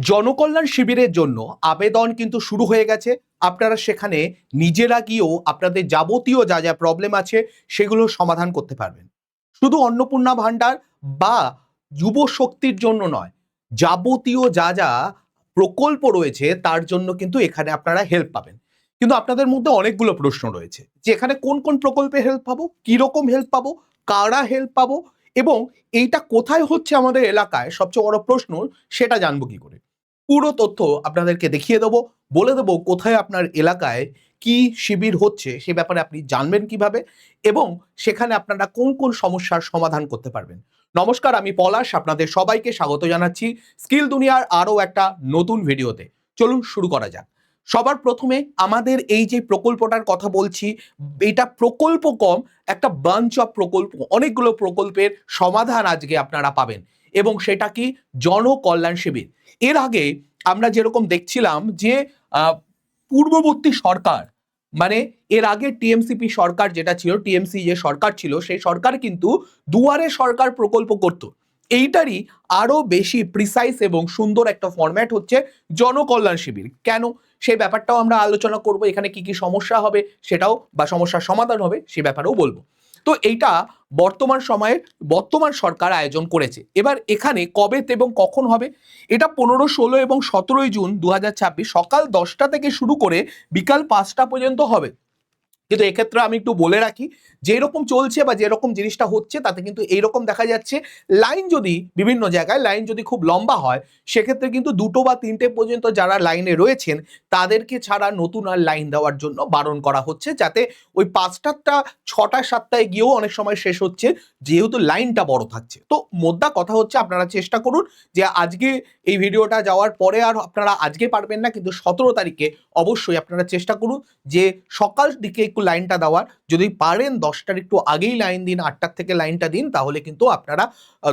জনকল্যাণ শিবিরের জন্য আবেদন কিন্তু শুরু হয়ে গেছে। আপনারা সেখানে নিজেরা গিয়েও আপনাদের যাবতীয় যা যা প্রবলেম আছে সেগুলো সমাধান করতে পারবেন। শুধু অন্নপূর্ণা ভাণ্ডার বা যুব শক্তির জন্য নয়, যাবতীয় যা যা প্রকল্প রয়েছে তার জন্য কিন্তু এখানে আপনারা হেল্প পাবেন। কিন্তু আপনাদের মধ্যে অনেকগুলো প্রশ্ন রয়েছে যে এখানে কোন কোন প্রকল্পে হেল্প পাবো, কিরকম হেল্প পাবো, কারা হেল্প পাবো এবং এইটা কোথায় হচ্ছে আমাদের এলাকায়, সবচেয়ে বড় প্রশ্ন সেটা জানবো কি করে। পুরো তথ্য আপনাদেরকে দেখিয়ে দেবো, বলে দেবো কোথায় আপনার এলাকায় কি শিবির হচ্ছে সে ব্যাপারে আপনি জানবেন কিভাবে এবং সেখানে আপনারা কোন কোন সমস্যার সমাধান করতে পারবেন। নমস্কার, আমি পলাশ, আপনাদের সবাইকে স্বাগত জানাচ্ছি স্কিল দুনিয়ার আরও একটা নতুন ভিডিওতে। চলুন শুরু করা যাক। সবার প্রথমে আমাদের এই যে প্রকল্পটার কথা বলছি, এটা প্রকল্প কম, একটা বাঞ্চ অফ প্রকল্প, অনেকগুলো প্রকল্পের সমাধান আজকে আপনারা পাবেন এবং সেটা কি জনকল্যাণ শিবির। এর আগে আমরা যেরকম দেখছিলাম যে পূর্ববর্তী সরকার, মানে এর আগে টিএমসিপি সরকার যেটা ছিল, টিএমসি যে সরকার ছিল সেই সরকার কিন্তু দুয়ারে সরকার প্রকল্প করত। এইটারই আরো বেশি প্রিসাইজ এবং সুন্দর একটা ফরম্যাট হচ্ছে জনকল্যাণ শিবির। কেন, সেই ব্যাপারটাও আমরা আলোচনা করব। এখানে কি কি সমস্যা হবে সেটাও, বা সমস্যার সমাধান হবে সে ব্যাপারেও বলবো। তো এইটা বর্তমান সময়ে বর্তমান সরকার আয়োজন করেছে। এবার এখানে কবে এবং কখন হবে, এটা 15, 16 এবং 17 জুন 2026 সকাল 10টা থেকে শুরু করে বিকাল 5টা পর্যন্ত হবে। কিন্তু এক্ষেত্রে আমি একটু বলে রাখি, যেরকম চলছে বা যেরকম জিনিসটা হচ্ছে তাতে কিন্তু এইরকম দেখা যাচ্ছে, লাইন যদি বিভিন্ন জায়গায় লাইন যদি খুব লম্বা হয় সেক্ষেত্রে কিন্তু 2টো বা 3টে পর্যন্ত যারা লাইনে রয়েছেন তাদেরকে ছাড়া নতুন আর লাইন দেওয়ার জন্য বারণ করা হচ্ছে, যাতে ওই 5টাটা 6টা 7টায় গিয়েও অনেক সময় শেষ হচ্ছে, যেহেতু লাইনটা বড় থাকছে। তো মোদ্দা কথা হচ্ছে আপনারা চেষ্টা করুন যে আজকে এই ভিডিওটা যাওয়ার পরে আর আপনারা আজকে পারবেন না, কিন্তু 17 তারিখে অবশ্যই আপনারা চেষ্টা করুন যে সকাল দিকে একটু লাইনটা দেওয়ার। যদি পারেন 10টার একটু আগেই লাইন দিন, 8টার থেকে লাইনটা দিন, তাহলে কিন্তু আপনারা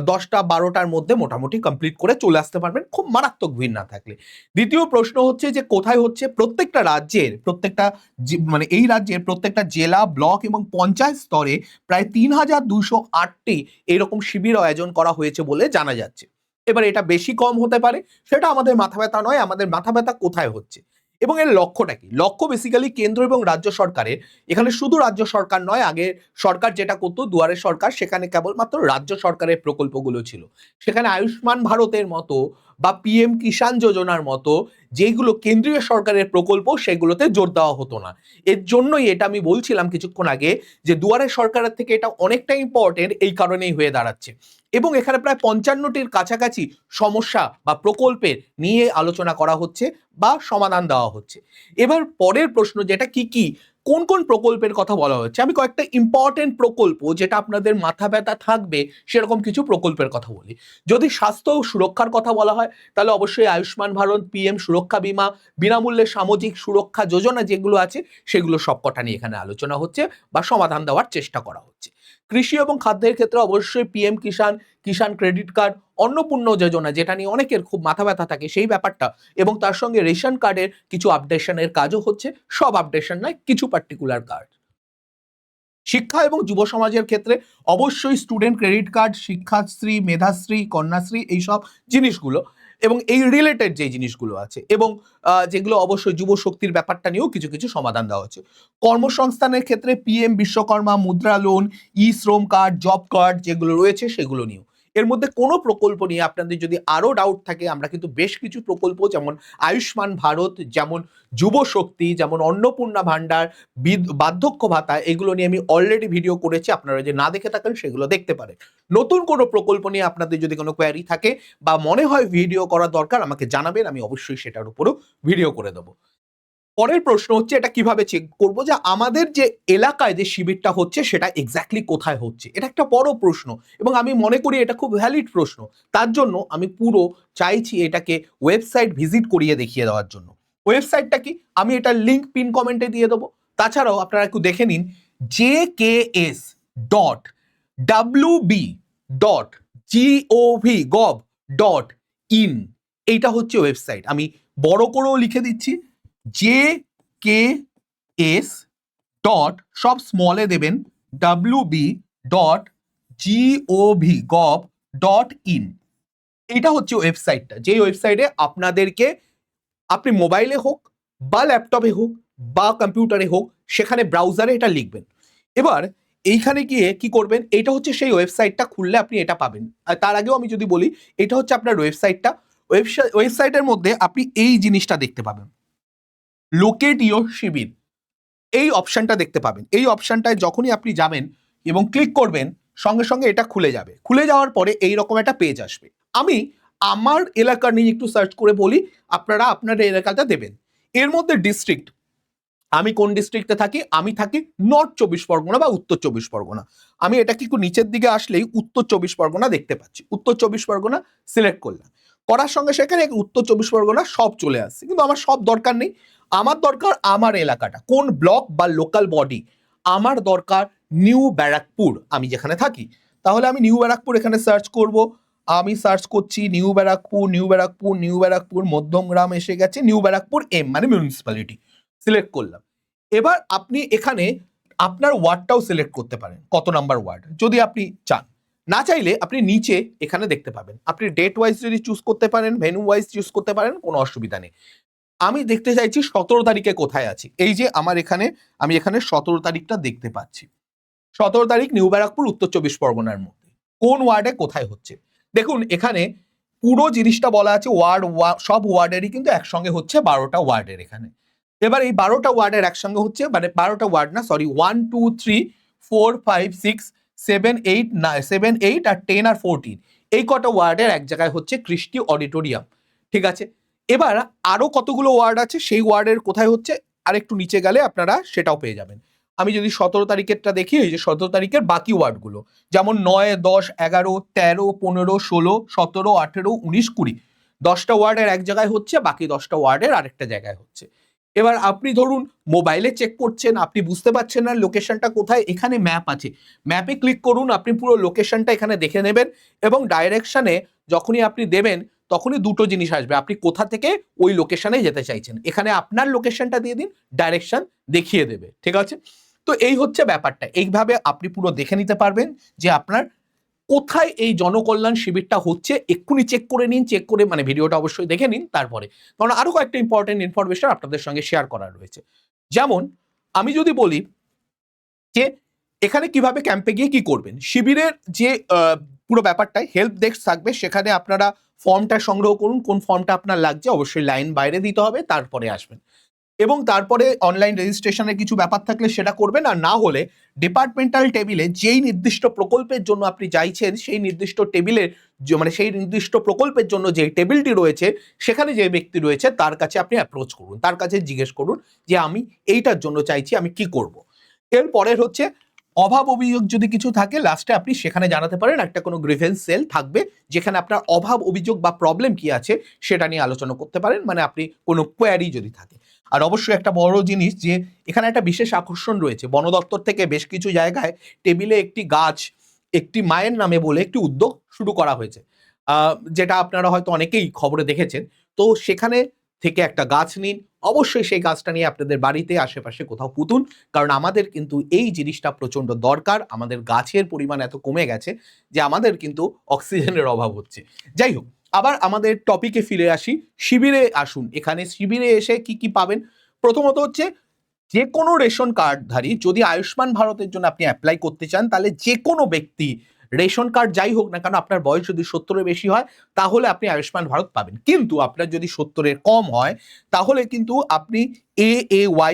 10টা 12টার মধ্যে মোটামুটি কমপ্লিট করে চলে আসতে পারবেন, খুব মারাত্মক ভিড় না থাকলে। দ্বিতীয় প্রশ্ন হচ্ছে যে কোথায় হচ্ছে। প্রত্যেকটা রাজ্যের মানে এই রাজ্যের প্রত্যেকটা জেলা, ব্লক এবং পঞ্চায়েত স্তরে প্রায় 3208টি এরকম শিবির আয়োজন করা হয়েছে বলে জানা যাচ্ছে। এবার এটা বেশি কম হতে পারে, সেটা আমাদের মাথা ব্যথা নয়। আমাদের মাথা ব্যথা কোথায় হচ্ছে এবং এর লক্ষ্যটা কি। লক্ষ্য বেসিক্যালি কেন্দ্র এবং রাজ্য সরকারের। এখানে শুধু রাজ্য সরকার নয়, আগে সরকার যেটা করতো দুয়ারে সরকার, সেখানে কেবলমাত্র রাজ্য সরকারের প্রকল্পগুলো ছিল। সেখানে আয়ুষ্মান ভারতের মতো বা পিএম কিষাণ যোজনার মতো যেগুলো কেন্দ্রীয় সরকারের প্রকল্প সেগুলোতে জোর দেওয়া হতো না। এর জন্যই এটা আমি বলছিলাম কিছুক্ষণ আগে যে দুয়ারে সরকারের থেকে এটা অনেকটা ইম্পর্টেন্ট এই কারণেই হয়ে দাঁড়াচ্ছে। এবং এখানে প্রায় 55টির কাছাকাছি সমস্যা বা প্রকল্পের নিয়ে আলোচনা করা হচ্ছে বা সমাধান দেওয়া হচ্ছে। এবার পরের প্রশ্ন, যেটা কি কি কোন কোন প্রকল্পের কথা বলা হচ্ছে, আমি কয়েকটা ইম্পর্টেন্ট প্রকল্প যেটা আপনাদের মাথা ব্যথা থাকবে সেরকম কিছু প্রকল্পের কথা বলি। যদি স্বাস্থ্য ও সুরক্ষার কথা বলা হয় তাহলে অবশ্যই আয়ুষ্মান ভারত, পিএম সুরক্ষা বিমা, বিনামূল্যে সামাজিক সুরক্ষা যোজনা যেগুলো আছে সেগুলো সবকটা নিয়ে এখানে আলোচনা হচ্ছে বা সমাধান দেওয়ার চেষ্টা করা হচ্ছে। কৃষি এবং খাদ্যের ক্ষেত্রে অবশ্যই পিএম কিষাণ, কিষাণ ক্রেডিট কার্ড, অন্নপূর্ণ যোজনা যেটা নিয়ে অনেকের খুব মাথা ব্যথা থাকে সেই ব্যাপারটা, এবং তার সঙ্গে রেশন কার্ডের কিছু আপডেশনের কাজও হচ্ছে। সব আপডেশন নয়, কিছু পার্টিকুলার কার্ড। শিক্ষা এবং যুব সমাজের ক্ষেত্রে অবশ্যই student credit card, Shikshashree, Medhashree, Kanyashree, এইসব জিনিসগুলো এবং এই রিলেটেড যে জিনিসগুলো আছে, এবং যেগুলো অবশ্যই যুব শক্তির ব্যাপারটা নিয়েও কিছু কিছু সমাধান দেওয়া হচ্ছে। কর্মসংস্থানের ক্ষেত্রে পিএম বিশ্বকর্মা, মুদ্রা লোন, ই শ্রম কার্ড, জব কার্ড যেগুলো রয়েছে সেগুলো নিয়েও। এর মধ্যে কোনো প্রকল্প নিয়ে আপনাদের যদি আরো ডাউট থাকে, আমরা কিন্তু বেশ কিছু প্রকল্প যেমন আয়ুষ্মান ভারত, যেমন যুব শক্তি, যেমন অন্নপূর্ণা ভাণ্ডার, বার্ধক্য ভাতা, এগুলো নিয়ে আমি অলরেডি ভিডিও করেছি। আপনারা যে না দেখে থাকেন সেগুলো দেখতে পারেন। নতুন কোনো প্রকল্প নিয়ে আপনাদের যদি কোনো কোয়ারি থাকে বা মনে হয় ভিডিও করা দরকার, আমাকে জানাবেন, আমি অবশ্যই সেটার উপরও ভিডিও করে দেবো। পরের প্রশ্ন হচ্ছে এটা কিভাবে চেক করব যে আমাদের যে এলাকায় যে শিবিরটা হচ্ছে সেটা এক্স্যাক্টলি কোথায় হচ্ছে। এটা একটা বড় প্রশ্ন এবং আমি মনে করি এটা খুব ভ্যালিড প্রশ্ন। তার জন্য আমি পুরো চাইছি এটাকে ওয়েবসাইট ভিজিট করিয়ে দেখিয়ে দেওয়ার জন্য। ওয়েবসাইটটা কি, আমি এটার লিঙ্ক পিন কমেন্টে দিয়ে দেবো। তাছাড়াও আপনারা একটু দেখে নিন, jks.wb.gov.in, এইটা হচ্ছে ওয়েবসাইট। আমি বড় করেও লিখে দিচ্ছি, jks ডট, সব স্মলে দেবেন, wb.gov.in। এইটা হচ্ছে ওয়েবসাইটটা, যে ওয়েবসাইটে আপনাদেরকে আপনি মোবাইলে হোক বা ল্যাপটপে হোক বা কম্পিউটারে হোক, সেখানে ব্রাউজারে এটা লিখবেন। এবার এইখানে গিয়ে কি করবেন, এটা হচ্ছে সেই ওয়েবসাইটটা, খুললে আপনি এটা পাবেন। আর তার আগেও আমি যদি বলি, এটা হচ্ছে আপনার ওয়েবসাইটটা। ওয়েবসাইটের মধ্যে আপনি এই জিনিসটা দেখতে পাবেন, লোকেট ইওর শিবির, এই অপশনটা দেখতে পাবেন। এই অপশনটায় যখনই আপনি যাবেন এবং ক্লিক করবেন, সঙ্গে সঙ্গে এটা খুলে যাবে। খুলে যাওয়ার পরে এইরকম একটা পেজ আসবে। আমি আমার এলাকা নিয়ে একটু সার্চ করে বলি, আপনারা আপনার এলাকাটা দেবেন। এর মধ্যে ডিস্ট্রিক্ট, আমি কোন ডিস্ট্রিক্টে থাকি, আমি থাকি নর্থ 24 পরগনা বা উত্তর 24 পরগনা। আমি এটাকে একটু নিচের দিকে আসলেই উত্তর 24 পরগনা দেখতে পাচ্ছি। উত্তর 24 পরগনা সিলেক্ট করলাম, করার সঙ্গে সেখানে উত্তর 24 পরগনা সব চলে আসছে, কিন্তু আমার সব দরকার নেই। আমার দরকার আমার এলাকাটা, কোন ব্লক বা লোকাল বডি। আমার দরকার নিউ ব্যারাকপুর, আমি যেখানে থাকি। তাহলে আমি নিউ ব্যারাকপুর এখানে সার্চ করব। আমি সার্চ করছি new Barrackpore, new Barrackpore, new Barrackpore, Madhyamgram এসে গেছে, নিউ ব্যারাকপুর এম মানে মিউনিসিপ্যালিটি সিলেক্ট করলাম। এবার আপনি এখানে আপনার ওয়ার্ডটাও সিলেক্ট করতে পারেন, কত নাম্বার ওয়ার্ড যদি আপনি চান। না চাইলে আপনি নিচে এখানে দেখতে পাবেন, আপনি ডেট ওয়াইজ যদি চুজ করতে পারেন, ভেন্যু ওয়াইজ চুজ করতে পারেন, কোনো অসুবিধা নেই। আমি দেখতে চাইছি 17 তারিখে কোথায় আছি। এই যে আমার এখানে, আমি এখানে 17 তারিখটা দেখতে পাচ্ছি। 17 তারিখ নিউ ব্যারাকপুর, উত্তর 24 পরগনার মধ্যে কোন ওয়ার্ডে কোথায় হচ্ছে। দেখুন এখানে পুরো জিনিসটা বলা আছে, ওয়ার্ড সব ওয়ার্ডেরই কিন্তু একসঙ্গে হচ্ছে 12টা ওয়ার্ডের এখানে। এবার এই 12টা ওয়ার্ডের একসঙ্গে হচ্ছে, মানে 12টা ওয়ার্ড না, সরি, 1 2 3 4 5 6 7 8 7 8 আর 10 আর 14, এই কটা ওয়ার্ডের এক জায়গায় হচ্ছে কৃষ্টি অডিটোরিয়াম। ঠিক আছে, এবার আরো কতগুলো ওয়ার্ড আছে, সেই ওয়ার্ডের কোথায় হচ্ছে আর একটু নিচে গেলে আপনারা সেটাও পেয়ে যাবেন। আমি যদি 17 তারিখেরটা দেখি, এই যে 17 তারিখের বাকি ওয়ার্ডগুলো, যেমন 9 10 11 13 15 16 17 18 19 20, 10টা ওয়ার্ডের এক জায়গায় হচ্ছে, বাকি 10টা ওয়ার্ডের আরেকটা জায়গায় হচ্ছে। এবার আপনি ধরুন মোবাইলে চেক করছেন, আপনি বুঝতে পারছেন না লোকেশনটা কোথায়, এখানে ম্যাপ আছে, ম্যাপে ক্লিক করুন, আপনি পুরো লোকেশনটা এখানে দেখে নেবেন। এবং ডাইরেকশনে যখনই আপনি দেবেন, তখনই দুটো জিনিস আসবে, আপনি কোথা থেকে ওই লোকেশনে যেতে চাইছেন, এখানে আপনার লোকেশনটা দিয়ে দিন, ডাইরেকশন দেখিয়ে দেবে। ঠিক আছে, তো এই হচ্ছে ব্যাপারটা। এইভাবে আপনি পুরো দেখে নিতে পারবেন যে আপনার কোথায় এই জনকল্যাণ শিবিরটা হচ্ছে। এক্ষুনি চেক করে নিন, চেক করে মানে ভিডিওটা অবশ্যই দেখে নিন তারপরে, কারণ আরো কয়েকটা ইম্পর্টেন্ট ইনফরমেশন আপনাদের সঙ্গে শেয়ার করার রয়েছে। যেমন আমি যদি বলি যে এখানে কিভাবে ক্যাম্পে গিয়ে কি করবেন, শিবিরের যে পুরো ব্যাপারটাই হেল্প ডেস্ক থাকবে, সেখানে আপনারা ফর্মটা সংগ্রহ করুন, কোন ফর্মটা আপনার লাগছে অবশ্যই লাইন বাইরে দিতে হবে, তারপরে আসবেন। এবং তারপরে অনলাইন রেজিস্ট্রেশনের কিছু ব্যাপার থাকলে সেটা করবেন, আর না হলে ডিপার্টমেন্টাল টেবিলে যেই নির্দিষ্ট প্রকল্পের জন্য আপনি চাইছেন, সেই নির্দিষ্ট টেবিলের মানে সেই নির্দিষ্ট প্রকল্পের জন্য যে টেবিলটি রয়েছে, সেখানে যে ব্যক্তি রয়েছে তার কাছে আপনি অ্যাপ্রোচ করুন, তার কাছে জিজ্ঞেস করুন যে আমি এইটার জন্য চাইছি, আমি কি করব। এরপরের হচ্ছে অভাব অভিযোগ যদি কিছু থাকে, লাস্টে আপনি সেখানে জানাতে পারেন, একটা কোনো গ্রিভেন্স সেল থাকবে যেখানে আপনার অভাব অভিযোগ বা প্রবলেম কি আছে সেটা নিয়ে আলোচনা করতে পারেন, মানে আপনি কোনো কোয়ারি যদি থাকে। আর অবশ্যই একটা বড় জিনিস যে এখানে একটা বিশেষ আকর্ষণ রয়েছে, বন দপ্তর থেকে বেশ কিছু জায়গায় টেবিলে একটি গাছ একটি মায়ের নামে বলে একটি উদ্যোগ শুরু করা হয়েছে, যেটা আপনারা হয়তো অনেকেই খবরে দেখেছেন। তো সেখানে থেকে একটা গাছ নিন, অবশ্যই সেই গাছটা নিয়ে আপনাদের বাড়িতে আশেপাশে কোথাও পুঁতুন, কারণ আমাদের কিন্তু এই জিনিসটা প্রচন্ড দরকার। আমাদের গাছের পরিমাণ এত কমে গেছে যে আমাদের কিন্তু অক্সিজেনের অভাব হচ্ছে। যাই হোক, আবার আমাদের টপিকে ফিরে আসি, শিবিরে আসুন। এখানে শিবিরে এসে কি কি পাবেন, প্রথমত হচ্ছে যে কোনো রেশন কার্ডধারী যদি আয়ুষ্মান ভারতের জন্য আপনি অ্যাপ্লাই করতে চান, তাহলে যে কোনো ব্যক্তি রেশন কার্ড যাই হোক না কেন, আপনার বয়স যদি 70-এর বেশি হয় তাহলে আপনি আয়ুষ্মান ভারত পাবেন। কিন্তু আপনার যদি 70-এর কম হয় তাহলে কিন্তু আপনি AAY,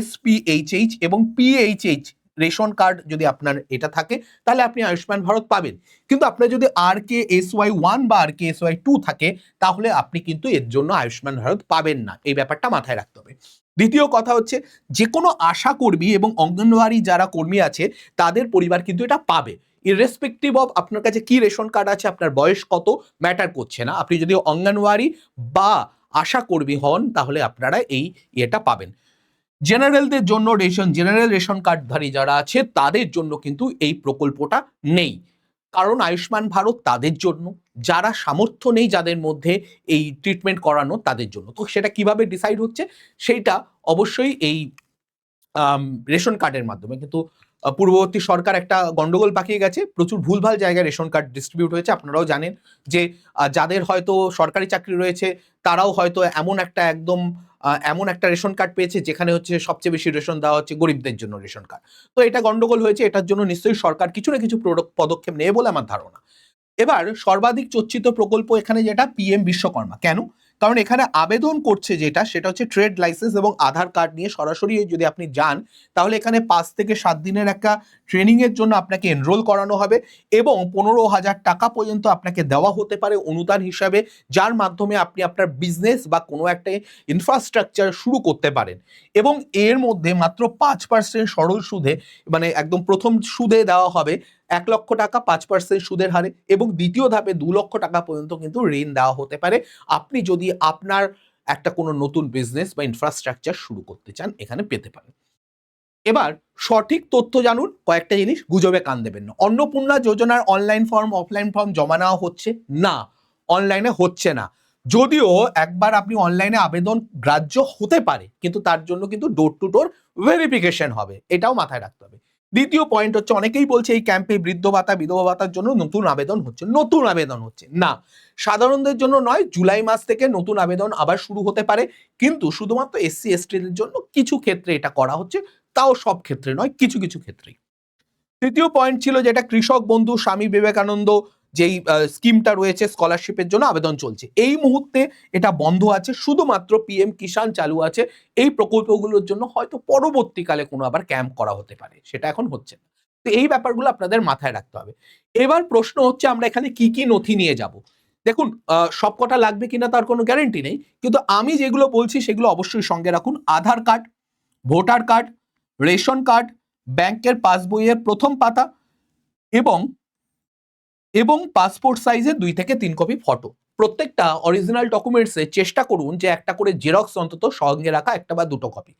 SPHH এবং PHH রেশন কার্ড যদি আপনার এটা থাকে তাহলে আপনি আয়ুষ্মান ভারত পাবেন। কিন্তু আপনার যদি RKSY1 বা RKSY2 থাকে তাহলে আপনি কিন্তু এর জন্য আয়ুষ্মান ভারত পাবেন না, এই ব্যাপারটা মাথায় রাখতে হবে। দ্বিতীয় কথা হচ্ছে যে কোনো আশা কর্মী এবং অঙ্গনওয়াড়ি যারা কর্মী আছে তাদের পরিবার কিন্তু এটা পাবে, ইররেসপেক্টিভ অফ আপনার কাছে কি রেশন কার্ড আছে, আপনার বয়স কত ম্যাটার করছে না। আপনি যদি অঙ্গনওয়াড়ি বা আশা কর্মী হন তাহলে আপনারা এই ইয়েটা পাবেন। জেনারেলদের জন্য জেনারেল রেশন কার্ডধারী যারা আছে তাদের জন্য কিন্তু এই প্রকল্পটা নেই, কারণ আয়ুষ্মান ভারত তাদের জন্য, যারা সামর্থ্য নেই যাদের মধ্যে এই ট্রিটমেন্ট করানো তাদের জন্য। তো সেটা কিভাবে ডিসাইড হচ্ছে সেইটা অবশ্যই এই রেশন কার্ডের মাধ্যমে। কিন্তু পূর্ববর্তী সরকার একটা গন্ডগোল পাকিয়ে গেছে, প্রচুর ভুলভাল জায়গায় রেশন কার্ড ডিস্ট্রিবিউট হয়েছে। আপনারাও জানেন যে যাদের হয়তো সরকারি চাকরি রয়েছে তারাও হয়তো এমন একটা রেশন কার্ড পেয়েছে যেখানে হচ্ছে সবচেয়ে বেশি রেশন দেওয়া হচ্ছে গরিবদের জন্য রেশন কার্ড। তো এটা গন্ডগোল হয়েছে, এটার জন্য নিশ্চয়ই সরকার কিছু না কিছু পদক্ষেপ নেবে বলে আমার ধারণা। এবার সর্বাধিক চর্চিত প্রকল্প এখানে যেটা পিএম বিশ্বকর্মা। কেন? কারণ এখানে আবেদন করছে সেটা হচ্ছে ট্রেড লাইসেন্স এবং আধার কার্ড নিয়ে সরাসরি যদি আপনি যান তাহলে এখানে 5 থেকে 7 দিনের একটা ট্রেনিং এর জন্য আপনাকে এনরোল করানো হবে এবং 15,000 টাকা পর্যন্ত আপনাকে দেওয়া হতে পারে অনুদান হিসাবে, যার মাধ্যমে আপনি আপনার বিজনেস বা কোনো একটা ইনফ্রাস্ট্রাকচার শুরু করতে পারেন। এবং এর মধ্যে মাত্র 5% সরল সুদে, মানে একদম প্রথম সুদে দেওয়া হবে 1 লক্ষ টাকা 5% সুদের হারে, এবং দ্বিতীয় ধাপে 2 লক্ষ টাকা পর্যন্ত কিন্তু ঋণ দেওয়া হতে পারে আপনি যদি আপনার একটা কোনো নতুন বিজনেস বা ইনফ্রাস্ট্রাকচার শুরু করতে চান, এখানে পেতে পারেন। এবার সঠিক তথ্য জানুন, কয়েকটা জিনিস গুজবে কান দেবেন না। অন্নপূর্ণা যোজনার অনলাইন ফর্ম অফলাইন ফর্ম জমা নেওয়া হচ্ছে না, অনলাইনে হচ্ছে না। যদিও একবার আপনি অনলাইনে আবেদন গ্রাহ্য হতে পারে, কিন্তু তার জন্য কিন্তু ডোর টু ডোর ভেরিফিকেশন হবে, এটাও মাথায় রাখতে হবে। দ্বিতীয় পয়েন্ট হচ্ছে, অনেকেই বলছে এই ক্যাম্পে বৃদ্ধ ভাতা বিধবা ভাতার জন্য নতুন আবেদন হচ্ছে না, সাধারণদের জন্য নয়। জুলাই মাস থেকে নতুন আবেদন আবার শুরু হতে পারে, কিন্তু শুধুমাত্র এসসি এসটিদের জন্য কিছু ক্ষেত্রে এটা করা হচ্ছে, তাও সব ক্ষেত্রে নয়, কিছু কিছু ক্ষেত্রেই। তৃতীয় পয়েন্ট ছিল যেটা কৃষক বন্ধু স্বামী বিবেকানন্দ যেই স্কিমটা রয়েছে স্কলারশিপের জন্য আবেদন চলছে, এই মুহূর্তে এটা বন্ধ আছে, শুধুমাত্র পিএম কিষাণ চালু আছে। এই প্রকল্পগুলোর জন্য হয়তো পরবর্তীকালে কোনো আবার ক্যাম্প করা হতে পারে, সেটা এখন হচ্ছে না। তো এই ব্যাপারগুলো আপনাদের মাথায় রাখতে হবে। এবার প্রশ্ন হচ্ছে আমরা এখানে কি কি নথি নিয়ে যাব। দেখুন, সবকটা লাগবে কিনা তার কোনো গ্যারেন্টি নেই, কিন্তু আমি যেগুলো বলছি সেগুলো অবশ্যই সঙ্গে রাখুন। Aadhaar card, voter card, ration card, ব্যাংকের পাসবইয়ের প্রথম পাতা এবং পাসপোর্ট সাইজের 2 থেকে 3 কপি ফটো। প্রত্যেকটা অরিজিনাল ডকুমেন্টসে চেষ্টা করুন যে একটা করে জেরক্স অন্তত সঙ্গে রাখা, একটা বা দুটো কপি।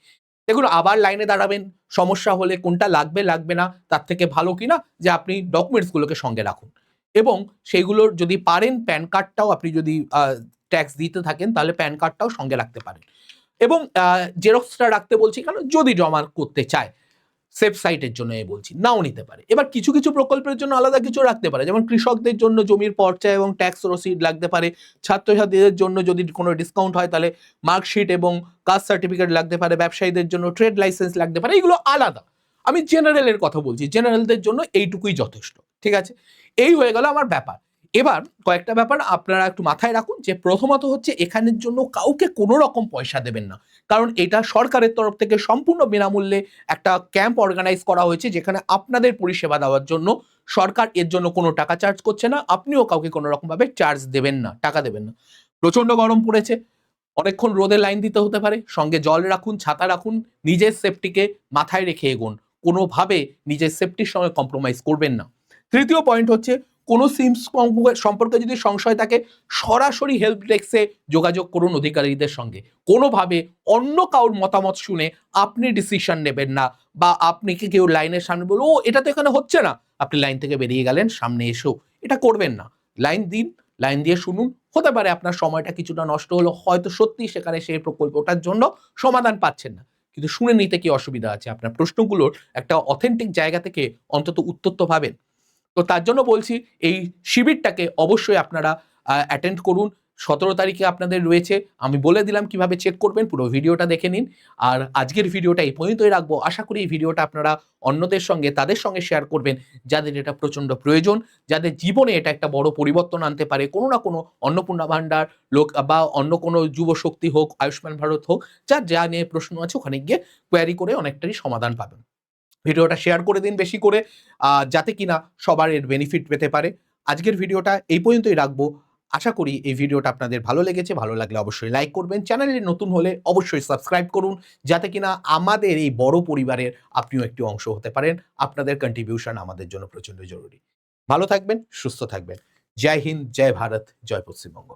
দেখুন, আবার লাইনে দাঁড়াবেন, সমস্যা হলে কোনটা লাগবে লাগবে না তার থেকে ভালো কিনা যে আপনি ডকুমেন্টসগুলোকে সঙ্গে রাখুন। এবং সেইগুলোর যদি পারেন প্যান কার্ডটাও, আপনি যদি ট্যাক্স দিতে থাকেন তাহলে প্যান কার্ডটাও সঙ্গে রাখতে পারেন। এবং জেরক্সটা রাখতে বলছি কারণ যদি জমা করতে চায়, সেফ সাইটের জন্য বলছি, নাও নিতে পারে। এবার কিছু কিছু প্রকল্পের জন্য আলাদা কিছু রাখতে পারে, যেমন কৃষকদের জন্য জমির পর্চা এবং ট্যাক্স রসিদ লাগতে পারে। ছাত্রছাত্রীদের জন্য যদি কোনো ডিসকাউন্ট হয় তাহলে মার্কশিট এবং কাস্ট সার্টিফিকেট লাগতে পারে। ব্যবসায়ীদের জন্য ট্রেড লাইসেন্স লাগতে পারে। এগুলো আলাদা, আমি জেনারেলের কথা বলছি, জেনারেলদের জন্য এইটুকুই যথেষ্ট। ঠিক আছে, এই হয়ে গেল আমার ব্যাপার। এবার কয়েকটা ব্যাপার আপনারা একটু মাথায় রাখুন, যে প্রথমত হচ্ছে এখানের জন্য কাউকে কোনো রকম পয়সা দেবেন না, কারণ এটা সরকারের তরফ থেকে সম্পূর্ণ বিনামূল্যে একটা ক্যাম্প অর্গানাইজ করা হয়েছে, যেখানে আপনাদের পরিষেবা দেওয়ার জন্য সরকার এর জন্য কোনো টাকা চার্জ করছে না, আপনিও কাউকে কোনো রকম ভাবে চার্জ দেবেন না, টাকা দেবেন না। প্রচন্ড গরম পড়েছে, অনেকক্ষণ রোদে লাইন দিতে হতে পারে, সঙ্গে জল রাখুন, ছাতা রাখুন, নিজের সেফটিকে মাথায় রেখে এগোন, কোনোভাবে নিজের সেফটির সঙ্গে কম্প্রোমাইজ করবেন না। তৃতীয় পয়েন্ট হচ্ছে, কোনো সিম সম্পর্কে যদি সংশয় থাকে সরাসরি হেল্প ডেস্কে যোগাযোগ করুন অধিকারীদের সঙ্গে। কোনোভাবে অন্য কারোর মতামত শুনে আপনি ডিসিশন নেবেন না, বা আপনি কি কেউ লাইনের সামনে বলল ও এটা তো এখানে হচ্ছে না, আপনি লাইন থেকে বেরিয়ে গেলেন, সামনে এসেও এটা করবেন না। লাইন দিন, লাইন দিয়ে শুনুন, হতে পারে আপনার সময়টা কিছুটা নষ্ট হলো, হয়তো সত্যি সেখানে সেই প্রকল্পটার জন্য সমাধান পাচ্ছেন না, কিন্তু শুনে নিতে কি অসুবিধা আছে? আপনার প্রশ্নগুলোর একটা অথেন্টিক জায়গা থেকে অন্তত উত্তর তো পাবেন। তো তার জন্য বলছি এই শিবিরটাকে অবশ্যই আপনারা অ্যাটেন্ড করুন। 17 তারিখে আপনাদের রয়েছে, আমি বলে দিলাম কিভাবে চেক করবেন, পুরো ভিডিওটা দেখে নিন। আর আজকের ভিডিওটা এই পর্যন্তই রাখবো। আশা করি এই ভিডিওটা আপনারা অন্যদের সঙ্গে, তাদের সঙ্গে শেয়ার করবেন যাদের এটা প্রচণ্ড প্রয়োজন, যাদের জীবনে এটা একটা বড় পরিবর্তন আনতে পারে। কোনো না কোনো অন্নপূর্ণা ভাণ্ডার বা অন্য কোনো যুবশক্তি হোক, আয়ুষ্মান ভারত হোক, যার যা নিয়ে প্রশ্ন আছে ওখানে গিয়ে কোয়ারি করে অনেকটাই সমাধান পাবেন। ভিডিওটা শেয়ার করে দিন বেশি করে, যাতে কিনা সবার এর বেনিফিট পেতে পারে। আজকের ভিডিওটা এই পর্যন্তই রাখবো। আশা করি এই ভিডিওটা আপনাদের ভালো লেগেছে। ভালো লাগলে অবশ্যই লাইক করবেন। চ্যানেলে নতুন হলে অবশ্যই সাবস্ক্রাইব করুন, যাতে কিনা আমাদের এই বড় পরিবারের আপনিও একটি অংশ হতে পারেন। আপনাদের কন্ট্রিবিউশন আমাদের জন্য প্রচণ্ড জরুরি। ভালো থাকবেন, সুস্থ থাকবেন। জয় হিন্দ, জয় ভারত, জয় পশ্চিমবঙ্গ।